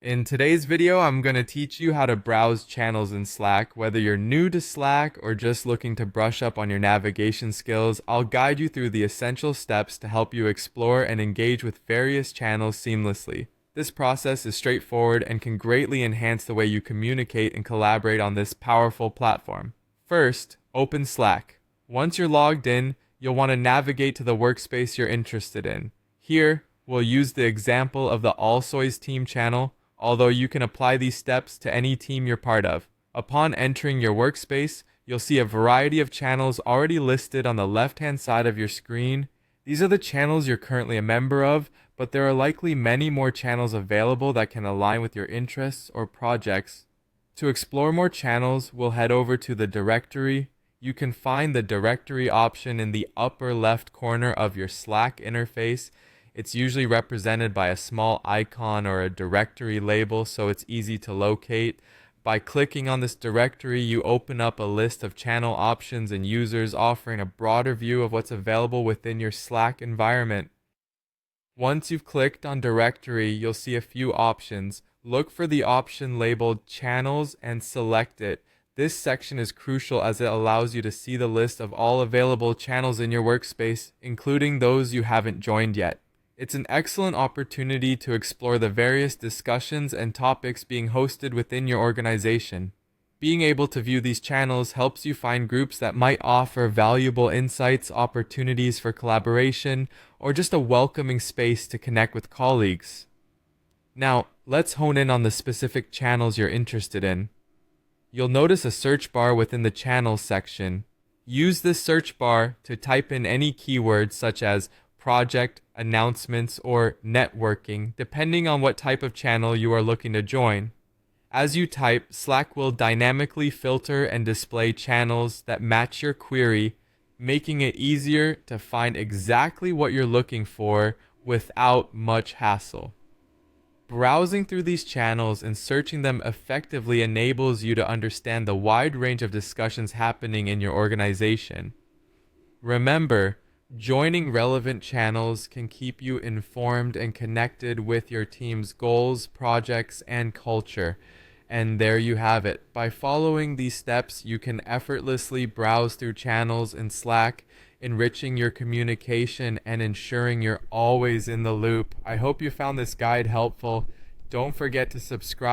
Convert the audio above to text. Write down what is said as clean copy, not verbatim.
In today's video, I'm going to teach you how to browse channels in Slack. Whether you're new to Slack or just looking to brush up on your navigation skills, I'll guide you through the essential steps to help you explore and engage with various channels seamlessly. This process is straightforward and can greatly enhance the way you communicate and collaborate on this powerful platform. First, open Slack. Once you're logged in, you'll want to navigate to the workspace you're interested in. Here, we'll use the example of the Allsoys team channel, although you can apply these steps to any team you're part of. Upon entering your workspace, you'll see a variety of channels already listed on the left-hand side of your screen. These are the channels you're currently a member of, but there are likely many more channels available that can align with your interests or projects. To explore more channels, we'll head over to the directory. You can find the directory option in the upper left corner of your Slack interface. It's usually represented by a small icon or a directory label, so it's easy to locate. By clicking on this directory, you open up a list of channel options and users, offering a broader view of what's available within your Slack environment. Once you've clicked on directory, you'll see a few options. Look for the option labeled channels and select it. This section is crucial as it allows you to see the list of all available channels in your workspace, including those you haven't joined yet. It's an excellent opportunity to explore the various discussions and topics being hosted within your organization. Being able to view these channels helps you find groups that might offer valuable insights, opportunities for collaboration, or just a welcoming space to connect with colleagues. Now, let's hone in on the specific channels you're interested in. You'll notice a search bar within the channels section. Use this search bar to type in any keywords such as project, announcements, or networking, depending on what type of channel you are looking to join. As you type, Slack will dynamically filter and display channels that match your query, making it easier to find exactly what you're looking for without much hassle. Browsing through these channels and searching them effectively enables you to understand the wide range of discussions happening in your organization. Remember, joining relevant channels can keep you informed and connected with your team's goals, projects, and culture. And there you have it. By following these steps, you can effortlessly browse through channels in Slack, enriching your communication and ensuring you're always in the loop. I hope you found this guide helpful. Don't forget to subscribe.